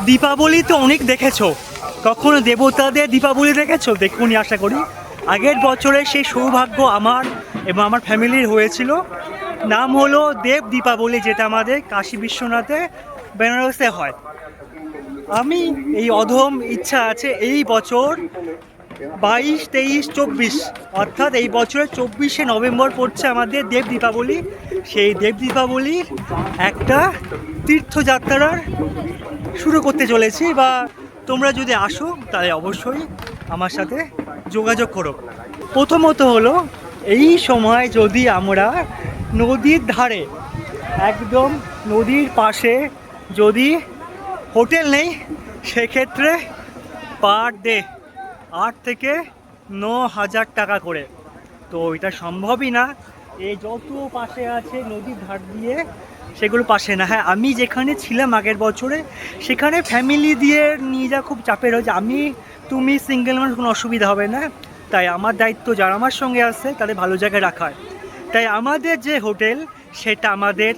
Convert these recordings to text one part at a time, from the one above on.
দীপাবলি তো অনেক দেখেছো, কখনো দেবতাদের দীপাবলি দেখেছো? দেখুনি আশা করি। আগের বছরে সেই সৌভাগ্য আমার এবং আমার ফ্যামিলির হয়েছিল। নাম হলো দেব দীপাবলি, যেটা আমাদের কাশী বিশ্বনাথে বেনারসে হয়। আমি এই অধম ইচ্ছা আছে এই বছর 22, 23, 24, অর্থাৎ এই বছরের 24শে নভেম্বর পড়ছে আমাদের দেব দীপাবলি। সেই দেব দীপাবলির একটা তীর্থযাত্রার শুরু করতে চলেছি, বা তোমরা যদি আসো তাহলে অবশ্যই আমার সাথে যোগাযোগ করো। প্রথমত হলো, এই সময় যদি আমরা নদীর ধারে, একদম নদীর পাশে যদি হোটেল নেই, সেক্ষেত্রে পার ডে 8 থেকে 9,000 টাকা করে। তো এটা সম্ভবই না। এই যত পাশে আছে নদীর ধার দিয়ে, সেগুলো পাশে না। হ্যাঁ, আমি যেখানে ছিলাম আগের বছরে, সেখানে ফ্যামিলি দিয়ে নিয়ে যাওয়া খুব চাপের হয়েছে। তুমি সিঙ্গেল মানুষ, কোনো অসুবিধা হবে না। তাই আমার দায়িত্ব যারা আমার সঙ্গে আসছে তাদের ভালো জায়গায় রাখার। তাই আমাদের যে হোটেল, সেটা আমাদের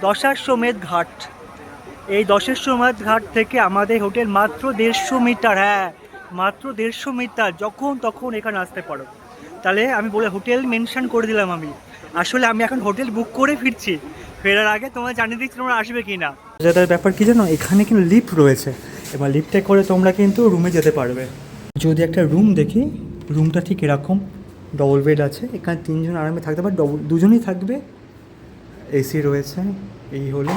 দশাশ্বমেধ ঘাট। এই দশাশ্বমেধ ঘাট থেকে আমাদের হোটেল মাত্র 150 মিটার। হ্যাঁ, মাত্র 150 মিটার, যখন তখন এখানে আসতে পারো। তাহলে আমি বলে হোটেল মেনশন করে দিলাম। আসলে আমি এখন হোটেল বুক করে ফিরছি। ফেরার আগে তোমরা জানিয়ে দিচ্ছি তোমরা আসবে কি না। যাদের ব্যাপার কি জানো, এখানে কিন্তু লিফট রয়েছে, এবার লিফটে করে তোমরা কিন্তু রুমে যেতে পারবে। যদি একটা রুম দেখি, রুমটা ঠিক এরকম, ডবল বেড আছে, এখানে 3 জন আরামে থাকতে পারে, দুজনই থাকবে। এসি রয়েছে, এই হলো।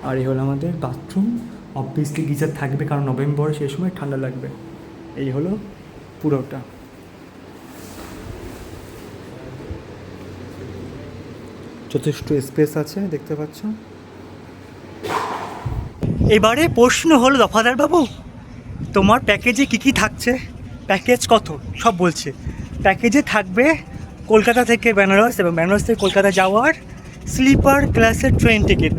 আর এই হলো আমাদের বাথরুম। অবভিয়াসলি গিজার থাকবে, কারণ নভেম্বরে সেই সময় ঠান্ডা লাগবে। এই হলো পুরোটা। যথেষ্ট স্পেস আছে, দেখতে পাচ্ছ। এবারে প্রশ্ন হলো দফাদার বাবু, তোমার প্যাকেজে কি কি থাকছে? প্যাকেজ কত সব বলছে। প্যাকেজে থাকবে কলকাতা থেকে বেনারস এবং বেনারস থেকে কলকাতা যাওয়ার স্লিপার ক্লাসের ট্রেন টিকিট।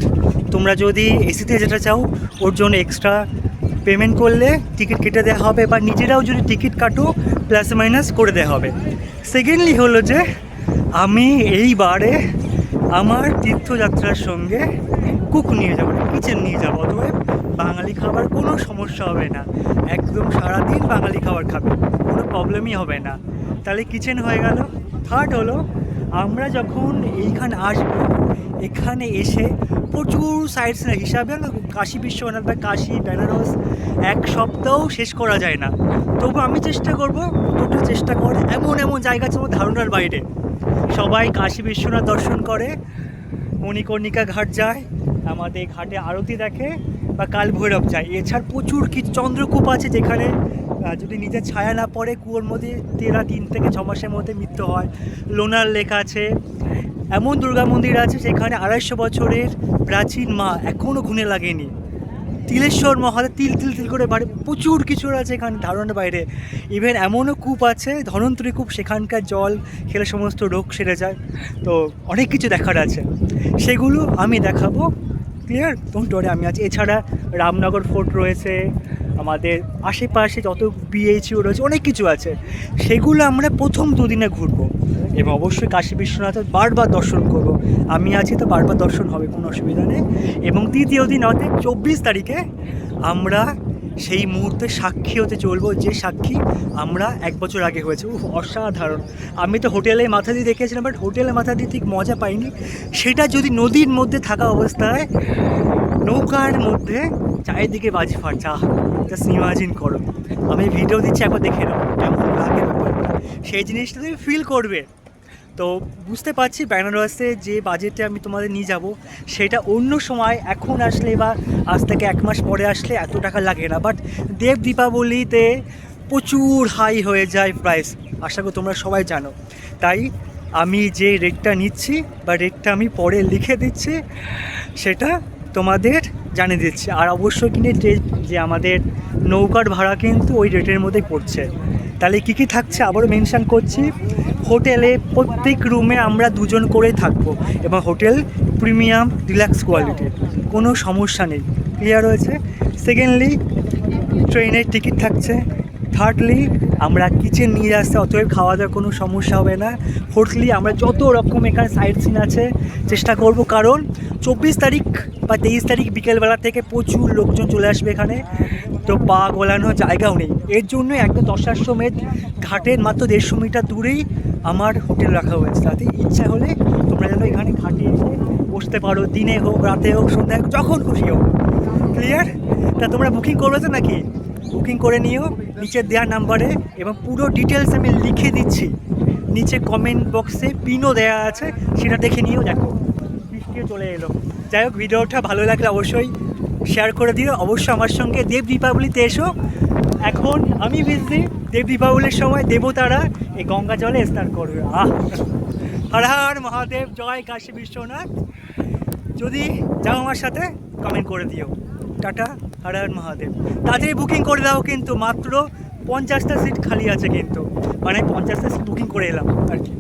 তোমরা যদি এসিতে যেটা চাও, ওর জন্য এক্সট্রা পেমেন্ট করলে টিকিট কেটে দেওয়া হবে, বা নিজেরাও যদি টিকিট কাটো প্লাস মাইনাস করে দেওয়া হবে। সেকেন্ডলি হলো যে, আমি এইবারে আমার তীর্থযাত্রার সঙ্গে কুক নিয়ে যাবো, কিচেন নিয়ে যাবো। অতএব বাঙালি খাবার কোনো সমস্যা হবে না, একদম সারাদিন বাঙালি খাবার খাবে, কোনো প্রবলেমই হবে না। তাহলে কিচেন হয়ে গেল। থার্ড হলো, আমরা যখন এইখানে আসবো, এখানে এসে প্রচুর সাইটস হিসাবে কাশী বিশ্বনাথ বা কাশী বেনারস 1 সপ্তাহ শেষ করা যায় না। তবু আমি চেষ্টা করবো, কতটা চেষ্টা করে, এমন এমন জায়গা আছে আমার ধারণার বাইরে। সবাই কাশী বিশ্বনাথ দর্শন করে, মণিকর্ণিকা ঘাট যায়, আমাদের ঘাটে আরতি দেখে, বা কাল ভৈরব যায়। এছাড়া প্রচুর কিছু চন্দ্রকূপ আছে, যেখানে যদি নিজের ছায়া না পড়ে কুয়োর মধ্যে 3 থেকে 6 মাসের মধ্যে মৃত্যু হয়। লোনার লেক আছে, এমন দুর্গা মন্দির আছে যেখানে 250 বছরের প্রাচীন মা এখনও ঘুনে লাগেনি। তিলেশ্বর মহাদেব তিল তিল তিল করে বাড়ি, প্রচুর কিছু আছে এখানে ধারণার বাইরে। ইভেন এমনও কূপ আছে, ধনন্তরী কূপ, সেখানকার জল খেলে সমস্ত রোগ সেরে যায়। তো অনেক কিছু দেখার আছে, সেগুলো আমি দেখাবো। ক্লিয়ার? ডোন্ট ওয়ারি, আমি আছি। এছাড়া রামনগর ফোর্ট রয়েছে, আমাদের আশেপাশে যত বিএইচইউ রয়েছে, অনেক কিছু আছে। সেগুলো আমরা প্রথম 2 দিনে ঘুরবো, এবং অবশ্যই কাশী বিশ্বনাথের বারবার দর্শন করব। আমি আছি তো বারবার দর্শন হবে, কোনো অসুবিধা নেই। এবং তৃতীয় দিন অর্থাৎ 24 তারিখে আমরা সেই মুহূর্তে সাক্ষী হতে চলবো, যে সাক্ষী আমরা 1 বছর আগে হয়েছে। অসাধারণ! আমি তো হোটেলে মাথা দিয়ে দেখেছিলাম, বাট হোটেলে মাথা দিয়ে ঠিক মজা পাইনি। সেটা যদি নদীর মধ্যে থাকা অবস্থায়, নৌকার মধ্যে চারিদিকে বাজি ফাটছে, জাস্ট ইমাজিন করো। আমি ভিডিও দিচ্ছি, একবার দেখে নাও কেমন লাগে ব্যাপারটা, সেই জিনিসটা তুমি ফিল করবে। তো বুঝতে পারছি বেনারসে যে বাজেটে আমি তোমাদের নিয়ে যাব, সেটা অন্য সময় এখন আসলে বা আজ থেকে 1 মাস পরে আসলে এত টাকা লাগে না। বাট দেব দীপাবলিতে প্রচুর হাই হয়ে যায় প্রাইস, আশা করি তোমরা সবাই জানো। তাই আমি যে রেটটা নিচ্ছি, বা রেটটা আমি পরে লিখে দিচ্ছি, সেটা তোমাদের জানিয়ে দিচ্ছি। আর অবশ্যই কিনে যে আমাদের নৌকার ভাড়া কিন্তু ওই রেটের মধ্যেই পড়ছে। তাহলে কী কী থাকছে আবারও মেনশান করছি। হোটেলে প্রত্যেক রুমে আমরা 2 জন করেই থাকবো, এবং হোটেল প্রিমিয়াম ডিলাক্স কোয়ালিটির, কোনো সমস্যা নেই। ক্লিয়ার হয়েছে? সেকেন্ডলি, ট্রেনের টিকিট থাকছে, থার্ডলি আমরা কিচেন নিয়ে আসতে, অতএব খাওয়া দাওয়ার কোনো সমস্যা হবে না। ফোর্থলি আমরা যত রকম এখানে সাইট সিন আছে চেষ্টা করব, কারণ 24 তারিখ বা 23 তারিখ বিকেলবেলা থেকে প্রচুর লোকজন চলে আসবে এখানে, তো পা গোলানোর জায়গাও নেই। এর জন্য একদম 10 আশ্রমের ঘাটের মাত্র 150 মিটার দূরেই আমার হোটেল রাখা হয়েছে, তাতে ইচ্ছা হলে তোমরা যেন এখানে ঘাটে এসে বসতে পারো, দিনে হোক রাতে হোক সন্ধ্যায় হোক যখন খুশি হোক। ক্লিয়ার? তা তোমরা বুকিং করবে তো নাকি? বুকিং করে নিও নিচে দেওয়া নাম্বারে, এবং পুরো ডিটেলস আমি লিখে দিচ্ছি নিচে কমেন্ট বক্সে, পিনও দেওয়া আছে, সেটা দেখে নিও। দেখো বৃষ্টিও চলে এলো। যাই হোক, ভিডিওটা ভালো লাগলে অবশ্যই শেয়ার করে দিও। অবশ্যই আমার সঙ্গে দেব দীপাবলিতে এসো। এখন আমি বিজি, দেব দীপাবলির সময় দেবতারা এই গঙ্গা জলে স্নান করবে। হর হর মহাদেব, জয় কাশী বিশ্বনাথ। যদি যাও আমার সাথে কমেন্ট করে দিও। টাটা, হর হর মহাদেব। তাড়াতাড়ি বুকিং করে দাও, কিন্তু মাত্র 50টা সিট খালি আছে কিন্তু, মানে 50টা সিট বুকিং করে এলাম আর কি।